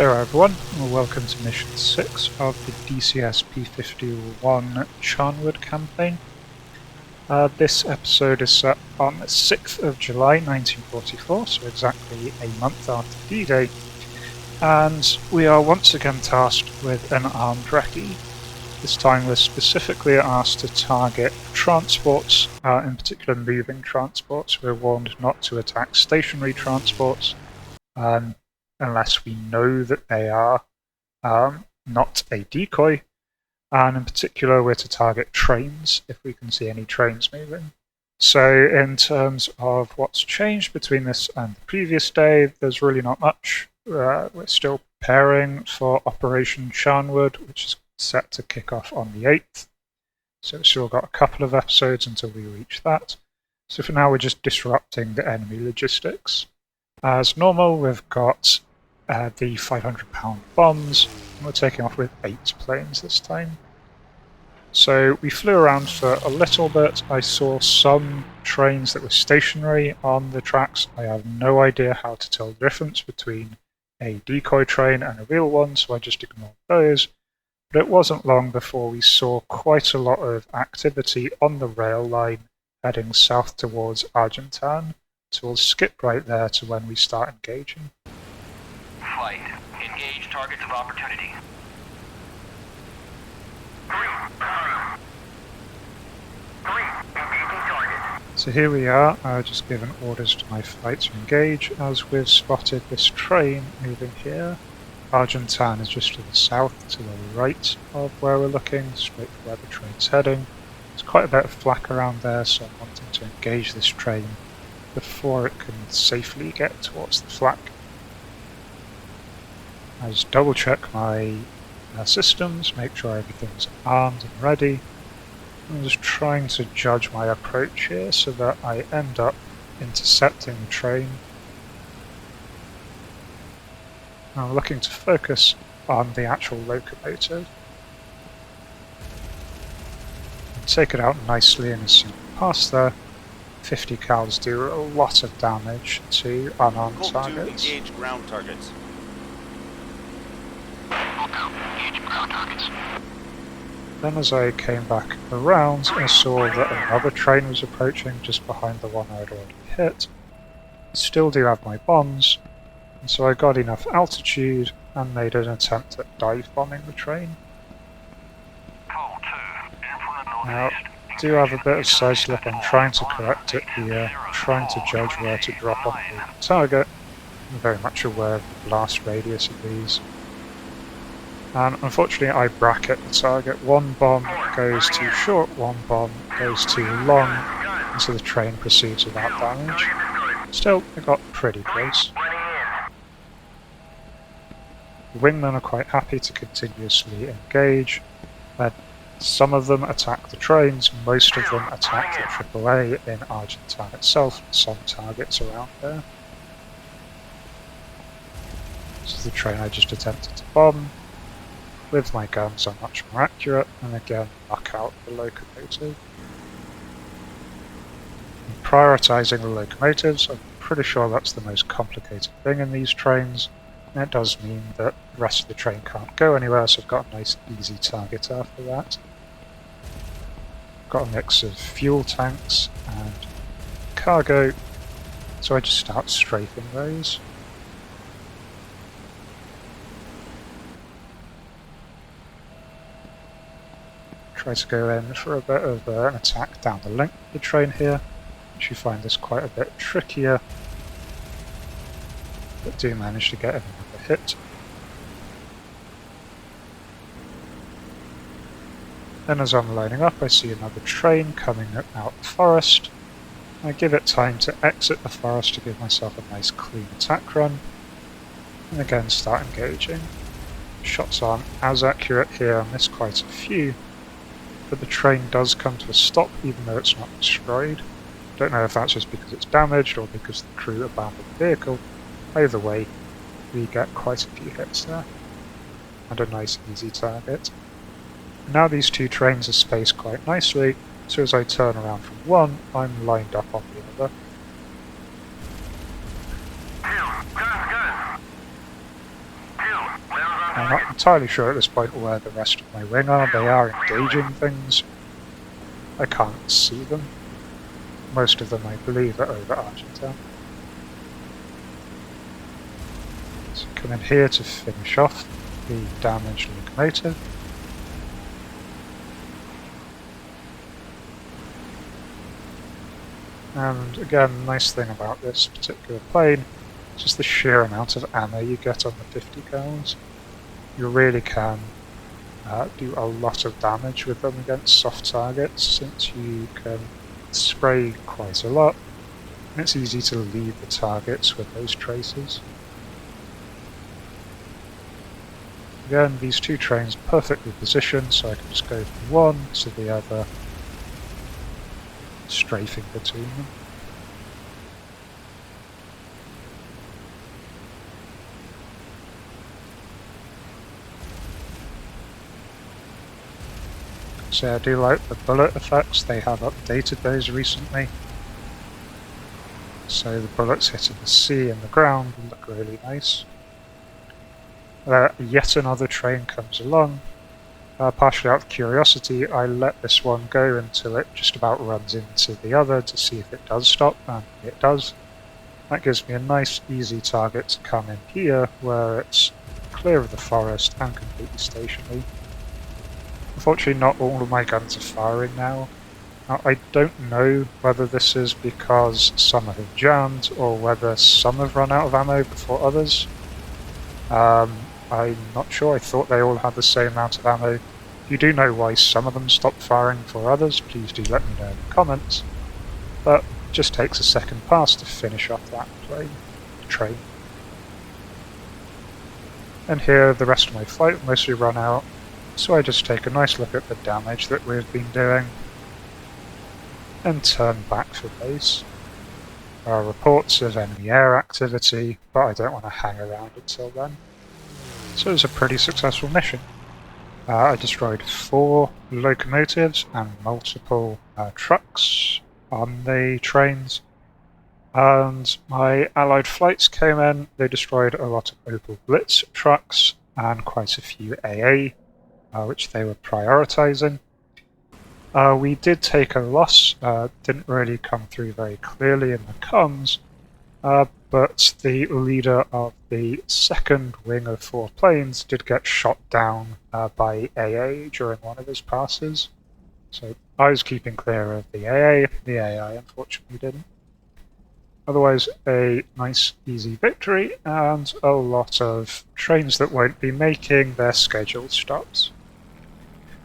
Hello everyone, and welcome to Mission 6 of the DCS P51 Charnwood campaign. This episode is set on the 6th of July 1944, so exactly a month after D-Day, and we are once again tasked with an armed recce. This time we're specifically asked to target transports, in particular moving transports. We're warned not to attack stationary transports, unless we know that they are not a decoy, and in particular we're to target trains if we can see any trains moving. So in terms of what's changed between this and the previous day, there's really not much. We're still preparing for Operation Charnwood, which is set to kick off on the 8th. So we've still got a couple of episodes until we reach that. So for now we're just disrupting the enemy logistics. As normal, we've got the 500-pound bombs, and we're taking off with 8 planes this time. So we flew around for a little bit. I saw some trains that were stationary on the tracks. I have no idea how to tell the difference between a decoy train and a real one, so I just ignored those. But it wasn't long before we saw quite a lot of activity on the rail line heading south towards Argentan, so we'll skip right there to when we start engaging. Flight. Engage targets of opportunity. So here we are, just given orders to my flight to engage, as we've spotted this train moving here. Argentan is just to the south, to the right of where we're looking, straight for where the train's heading. There's quite a bit of flak around there, so I'm wanting to engage this train before it can safely get towards the flak. I just double check my systems, make sure everything's armed and ready. I'm just trying to judge my approach here so that I end up intercepting the train. I'm looking to focus on the actual locomotive. And take it out nicely, and as soon as we pass there, 50 cals do a lot of damage to unarmed targets. Engage ground targets. Then as I came back around, I saw that another train was approaching just behind the one I'd already hit. I still do have my bombs, and so I got enough altitude and made an attempt at dive bombing the train. Now, I do have a bit of side slip. I'm trying to correct it here, trying to judge where to drop on the target. I'm very much aware of the blast radius of these. And unfortunately I bracket the target. One bomb goes too short, one bomb goes too long, and so the train proceeds without damage. Still, I got pretty close. The wingmen are quite happy to continuously engage. Some of them attack the trains, most of them attack the AAA in Argentan itself, and some targets around there. This is the train I just attempted to bomb. With my guns I'm much more accurate, and again knock out the locomotive. I'm prioritising the locomotives. I'm pretty sure that's the most complicated thing in these trains, and it does mean that the rest of the train can't go anywhere, so I've got a nice easy target after that. Got a mix of fuel tanks and cargo, so I just start strafing those. Try to go in for a bit of an attack down the length of the train here, which you find this quite a bit trickier, but do manage to get another hit. Then as I'm lining up I see another train coming out the forest. I give it time to exit the forest to give myself a nice clean attack run, and again start engaging. Shots aren't as accurate here, I miss quite a few, but the train does come to a stop even though it's not destroyed. Don't know if that's just because it's damaged or because the crew abandoned the vehicle. Either way, we get quite a few hits there, and a nice easy target. Now these two trains are spaced quite nicely, so as I turn around from one, I'm lined up on the other. I'm not entirely sure at this point where the rest of my wing are. They are engaging things. I can't see them. Most of them, I believe, are over Argentan. So come in here to finish off the damaged locomotive. And again, nice thing about this particular plane is just the sheer amount of ammo you get on the 50 cals. You really can do a lot of damage with them against soft targets, since you can spray quite a lot, and it's easy to lead the targets with those traces. Again, these two trains are perfectly positioned, so I can just go from one to the other, strafing between them. So I do like the bullet effects, they have updated those recently. So the bullets hitting the sea and the ground look really nice. Yet another train comes along. Partially out of curiosity, I let this one go until it just about runs into the other to see if it does stop, and it does. That gives me a nice easy target to come in here, where it's clear of the forest and completely stationary. Unfortunately, not all of my guns are firing now. I don't know whether this is because some have jammed or whether some have run out of ammo before others. I'm not sure. I thought they all had the same amount of ammo. If you do know why some of them stopped firing for others, please do let me know in the comments. But it just takes a second pass to finish off that train. And here the rest of my flight will mostly run out. So I just take a nice look at the damage that we've been doing and turn back for base. There are reports of enemy air activity, but I don't want to hang around until then. So it was a pretty successful mission. I destroyed 4 locomotives and multiple trucks on the trains, and my allied flights came in. They destroyed a lot of Opel Blitz trucks and quite a few AA, which they were prioritizing. We did take a loss, didn't really come through very clearly in the comms, but the leader of the second wing of 4 planes did get shot down by AA during one of his passes. So I was keeping clear of the AI unfortunately didn't. Otherwise, a nice easy victory and a lot of trains that won't be making their scheduled stops.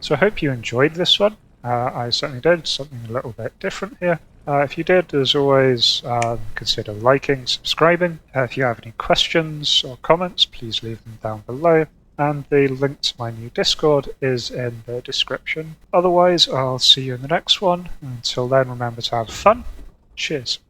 So I hope you enjoyed this one. I certainly did, something a little bit different here. If you did, as always, consider liking, subscribing. If you have any questions or comments, please leave them down below. And the link to my new Discord is in the description. Otherwise, I'll see you in the next one. Until then, remember to have fun. Cheers.